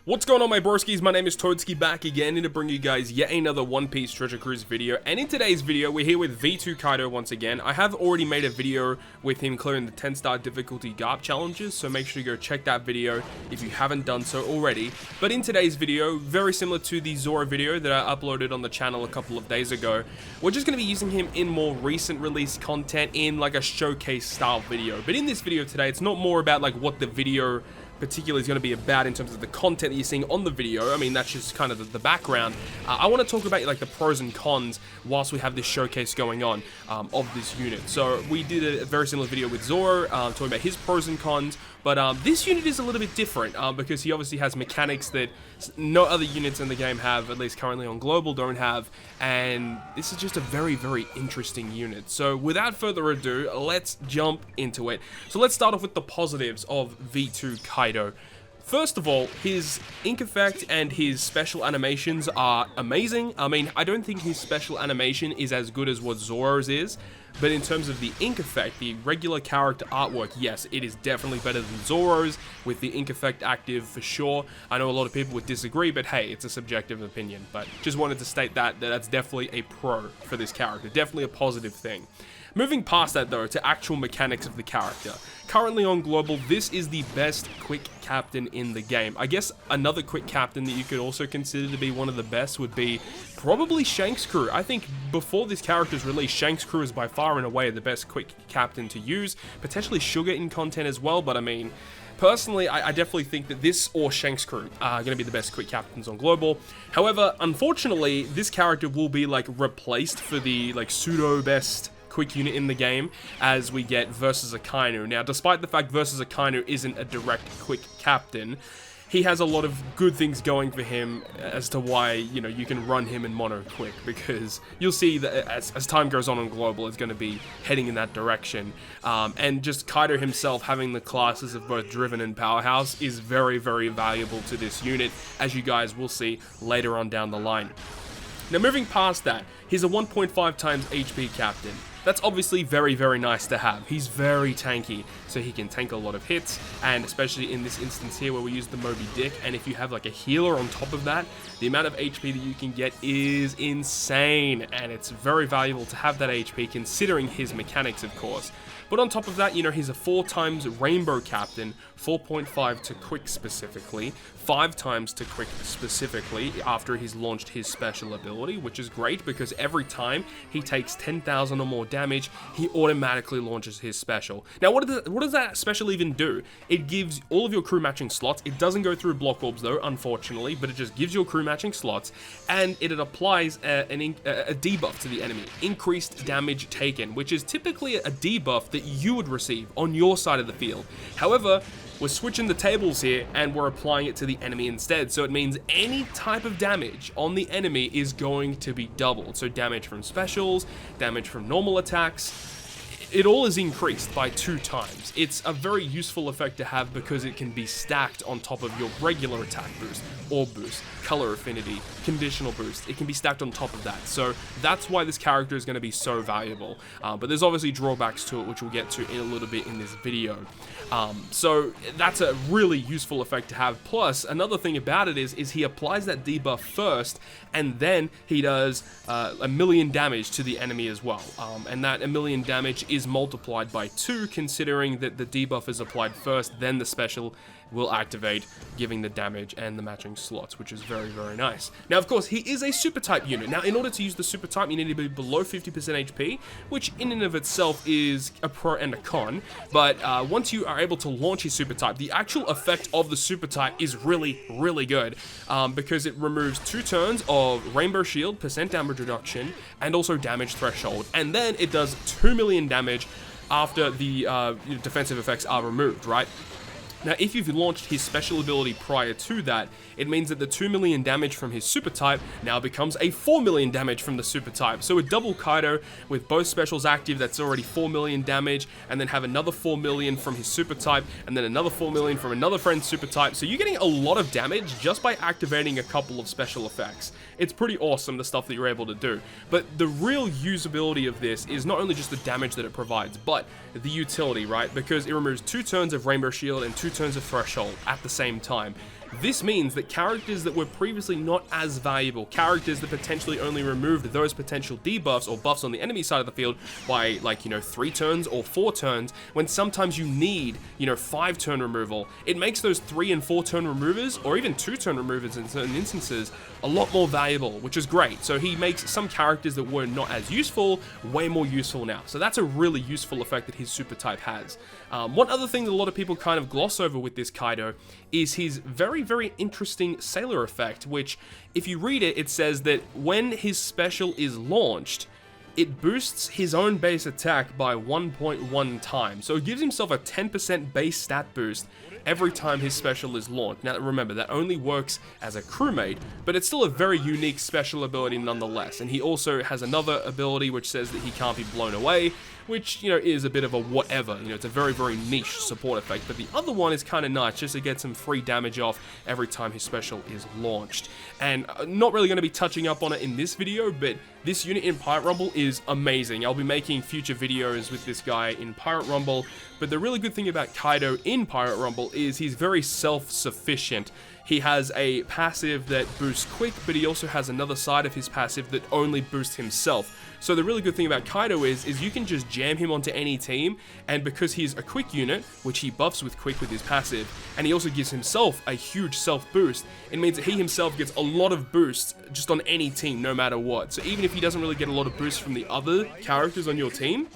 What's going on, my broskiis? My name is Toadskii, back again to bring you guys yet another One Piece Treasure Cruise video. And in today's video, we're here with V2 Kaido once again. I have already made a video with him clearing the 10-star difficulty GARP challenges, so make sure to go check that video if you haven't done so already. But in today's video, very similar to the Zoro video that I uploaded on the channel a couple of days ago, we're just going to be using him in more recent release content in like a showcase style video. But in this video today, it's not more about like what the video particularly is going to be about in terms of the content that you're seeing on the video. I mean, that's just kind of the background. I want to talk about like the pros and cons whilst we have this showcase going on of this unit. So we did a very similar video with Zoro talking about his pros and cons, but this unit is a little bit different because he obviously has mechanics that no other units in the game have, at least currently on Global don't have, and this is just a very, very interesting unit. So without further ado, let's jump into it. So let's start off with the positives of V2 Kaido. First of all, his ink effect and his special animations are amazing. I mean, I don't think his special animation is as good as what Zoro's is, but in terms of the ink effect, the regular character artwork, yes, it is definitely better than Zoro's with the ink effect active for sure. I know a lot of people would disagree, but hey, it's a subjective opinion. But just wanted to state that that's definitely a pro for this character, definitely a positive thing. Moving past that though, to actual mechanics of the character. Currently on Global, this is the best quick captain in the game. I guess another quick captain that you could also consider to be one of the best would be probably Shanks' crew. I think before this character's release, Shanks' crew is by far and away the best quick captain to use. Potentially Sugar in content as well, but I mean, personally, I definitely think that this or Shanks' crew are going to be the best quick captains on Global. However, unfortunately, this character will be like replaced for the like pseudo best quick unit in the game as we get Versus Akainu. Now, despite the fact Versus Akainu isn't a direct quick captain, he has a lot of good things going for him as to why, you know, you can run him in mono quick, because you'll see that as time goes on Global, it's going to be heading in that direction. And just Kaido himself having the classes of both Driven and Powerhouse is very, very valuable to this unit, as you guys will see later on down the line. Now, moving past that, he's a 1.5 times HP captain. That's obviously very, very nice to have. He's very tanky, so he can tank a lot of hits, and especially in this instance here where we use the Moby Dick, and if you have like a healer on top of that, the amount of HP that you can get is insane, and it's very valuable to have that HP considering his mechanics, of course. But on top of that, you know, he's a 4 times Rainbow Captain, 4.5 to Quick specifically, 5 times to Quick specifically after he's launched his special ability, which is great because every time he takes 10,000 or more damage, he automatically launches his special. Now, what does that special even do? It gives all of your crew matching slots. It doesn't go through block orbs though, unfortunately, but it just gives your crew matching slots, and it applies a debuff to the enemy, increased damage taken, which is typically a debuff that you would receive on your side of the field. However, we're switching the tables here and we're applying it to the enemy instead. So it means any type of damage on the enemy is going to be doubled. So damage from specials, damage from normal attacks, it all is increased by 2 times. It's a very useful effect to have because it can be stacked on top of your regular attack boost, orb boost, color affinity, conditional boost. It can be stacked on top of that. So that's why this character is going to be so valuable. But there's obviously drawbacks to it, which we'll get to in a little bit in this video. So that's a really useful effect to have. Plus, another thing about it is he applies that debuff first, and then he does 1,000,000 damage to the enemy as well. And that 1,000,000 damage is multiplied by 2, considering that the debuff is applied first, then the special will activate, giving the damage and the matching slots, which is very, very nice. Now, of course, he is a super type unit. Now, in order to use the super type, you need to be below 50% HP, which in and of itself is a pro and a con. But once you are able to launch his super type, the actual effect of the super type is really, really good because it removes 2 turns of Rainbow Shield, percent damage reduction, and also damage threshold. And then it does 2,000,000 damage after the defensive effects are removed, right? Now, if you've launched his special ability prior to that, it means that the 2,000,000 damage from his super type now becomes a 4,000,000 damage from the super type. So a double Kaido with both specials active, that's already 4,000,000 damage, and then have another 4,000,000 from his super type, and then another 4,000,000 from another friend's super type. So you're getting a lot of damage just by activating a couple of special effects. It's pretty awesome, the stuff that you're able to do. But the real usability of this is not only just the damage that it provides, but the utility, right? Because it removes 2 turns of Rainbow Shield and 2 turns of Threshold at the same time. This means that characters that were previously not as valuable, characters that potentially only removed those potential debuffs or buffs on the enemy side of the field by, like, 3 turns or 4 turns, when sometimes you need, 5 turn removal, it makes those 3 and 4 turn removers, or even 2 turn removers in certain instances, a lot more valuable, which is great. So he makes some characters that were not as useful way more useful now. So that's a really useful effect that his super type has. One other thing that a lot of people kind of gloss over with this Kaido is his very, very interesting Sailor effect, which, if you read it, it says that when his special is launched, it boosts his own base attack by 1.1 times. So it gives himself a 10% base stat boost every time his special is launched. Now remember, that only works as a crewmate, but it's still a very unique special ability nonetheless. And he also has another ability which says that he can't be blown away, which, is a bit of a whatever. It's a very, very niche support effect. But the other one is kind of nice, just to get some free damage off every time his special is launched. And not really going to be touching up on it in this video, but this unit in Pirate Rumble is amazing. I'll be making future videos with this guy in Pirate Rumble, but the really good thing about Kaido in Pirate Rumble is he's very self-sufficient. He has a passive that boosts quick, but he also has another side of his passive that only boosts himself. So the really good thing about Kaido is you can just jam him onto any team, and because he's a quick unit, which he buffs with quick with his passive, and he also gives himself a huge self boost, it means that he himself gets a lot of boosts just on any team, no matter what. So even if he doesn't really get a lot of boosts from the other characters on your team,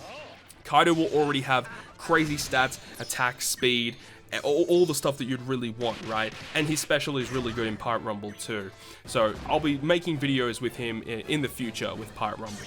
Kaido will already have crazy stats, attack, speed, all the stuff that you'd really want, right? And his special is really good in Pirate Rumble too. So I'll be making videos with him in the future with Pirate Rumble.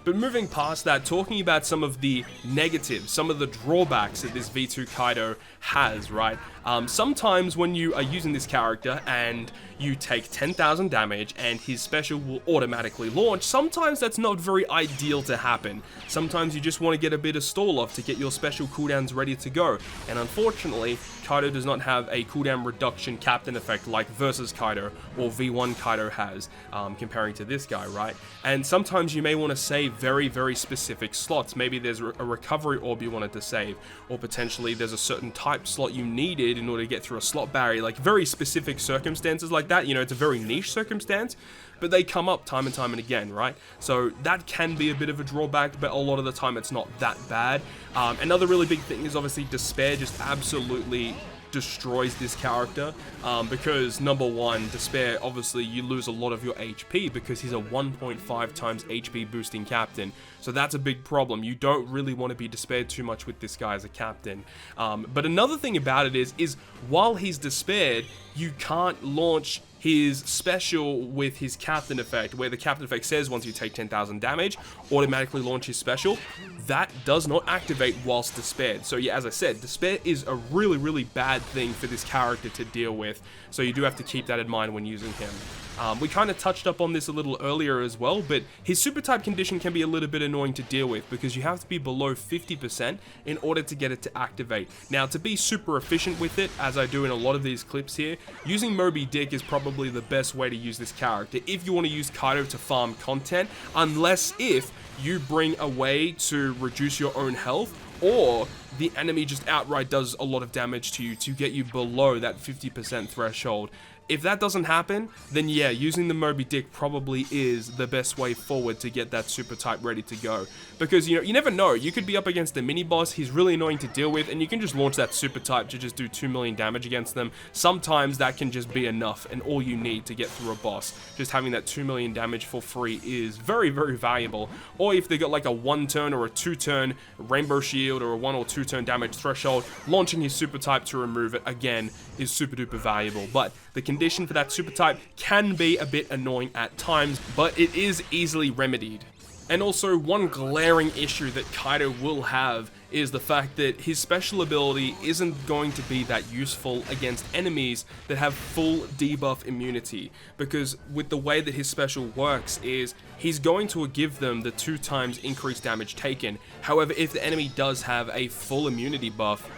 But moving past that, talking about some of the negatives, some of the drawbacks that this V2 Kaido has, right? Sometimes when you are using this character and you take 10,000 damage and his special will automatically launch, sometimes that's not very ideal to happen. Sometimes you just want to get a bit of stall off to get your special cooldowns ready to go. And unfortunately, Kaido does not have a cooldown reduction captain effect like Versus Kaido or V1 Kaido has, comparing to this guy, right? And sometimes you may want to save very, very specific slots. Maybe there's a recovery orb you wanted to save, or potentially there's a certain type slot you needed in order to get through a slot barrier, like very specific circumstances like that. It's a very niche circumstance, but they come up time and again, right? So that can be a bit of a drawback, but a lot of the time it's not that bad. Another really big thing is obviously Despair just absolutely destroys this character, because number one, Despair, obviously you lose a lot of your HP because he's a 1.5 times HP boosting captain, so that's a big problem. You don't really want to be despaired too much with this guy as a captain. But another thing about it is while he's despaired, you can't launch his special with his captain effect, where the captain effect says once you take 10,000 damage, automatically launch his special. That does not activate whilst despaired. So yeah, as I said, despair is a really, really bad thing for this character to deal with, so you do have to keep that in mind when using him. We kind of touched up on this a little earlier as well, but his super type condition can be a little bit annoying to deal with because you have to be below 50% in order to get it to activate. Now, to be super efficient with it, as I do in a lot of these clips here, using Moby Dick is probably the best way to use this character if you want to use Kaido to farm content, unless if you bring a way to reduce your own health, or the enemy just outright does a lot of damage to you to get you below that 50% threshold. If that doesn't happen, then yeah, using the Moby Dick probably is the best way forward to get that super type ready to go. Because, you never know, you could be up against a mini boss, he's really annoying to deal with, and you can just launch that super type to just do 2 million damage against them. Sometimes that can just be enough and all you need to get through a boss. Just having that 2 million damage for free is very, very valuable. Or if they got like a 1 turn or a 2 turn Rainbow Shield or a 1 or 2 turn damage threshold, launching his super type to remove it again is super duper valuable. But the condition for that super type can be a bit annoying at times, but it is easily remedied. And also, one glaring issue that Kaido will have is the fact that his special ability isn't going to be that useful against enemies that have full debuff immunity, because with the way that his special works is he's going to give them the 2 times increased damage taken. However, if the enemy does have a full immunity buff,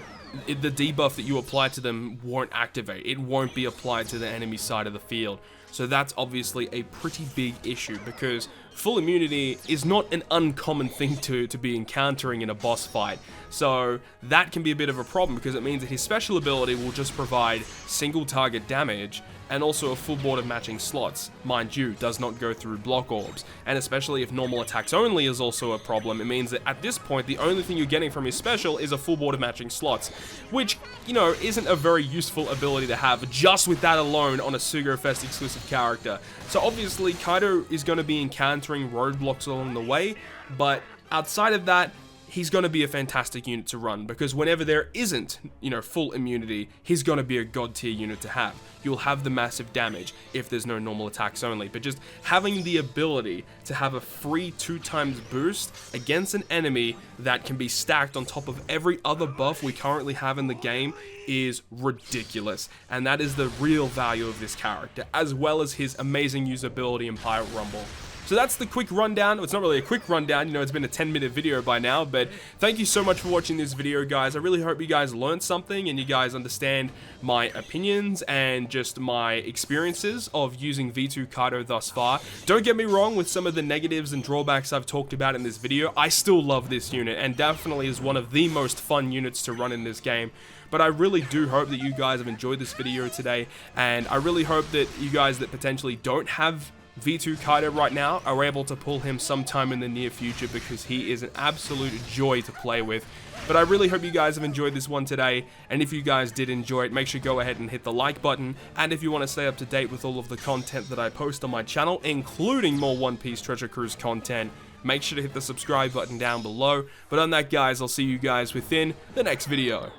the debuff that you apply to them won't activate. It won't be applied to the enemy side of the field. So that's obviously a pretty big issue, because full immunity is not an uncommon thing to be encountering in a boss fight. So that can be a bit of a problem, because it means that his special ability will just provide single target damage and also a full board of matching slots. Mind you, does not go through block orbs. And especially if normal attacks only is also a problem, it means that at this point, the only thing you're getting from his special is a full board of matching slots, which, you know, isn't a very useful ability to have just with that alone on a Sugo-Fest exclusive character. So obviously, Kaido is going to be encountering roadblocks along the way, but outside of that, he's going to be a fantastic unit to run, because whenever there isn't, you know, full immunity, he's going to be a god tier unit to have. You'll have the massive damage if there's no normal attacks only, but just having the ability to have a free 2x boost against an enemy that can be stacked on top of every other buff we currently have in the game is ridiculous, and that is the real value of this character, as well as his amazing usability in Pirate Rumble. So that's the quick rundown. It's not really a quick rundown, you know, it's been a 10-minute video by now, but thank you so much for watching this video, guys. I really hope you guys learned something and you guys understand my opinions and just my experiences of using V2 Kaido thus far. Don't get me wrong, with some of the negatives and drawbacks I've talked about in this video, I still love this unit and definitely is one of the most fun units to run in this game. But I really do hope that you guys have enjoyed this video today, and I really hope that you guys that potentially don't have V2 Kaido right now are able to pull him sometime in the near future, because he is an absolute joy to play with. But I really hope you guys have enjoyed this one today, and if you guys did enjoy it, make sure you go ahead and hit the like button, and if you want to stay up to date with all of the content that I post on my channel, including more One Piece Treasure Cruise content, make sure to hit the subscribe button down below. But on that, guys, I'll see you guys within the next video.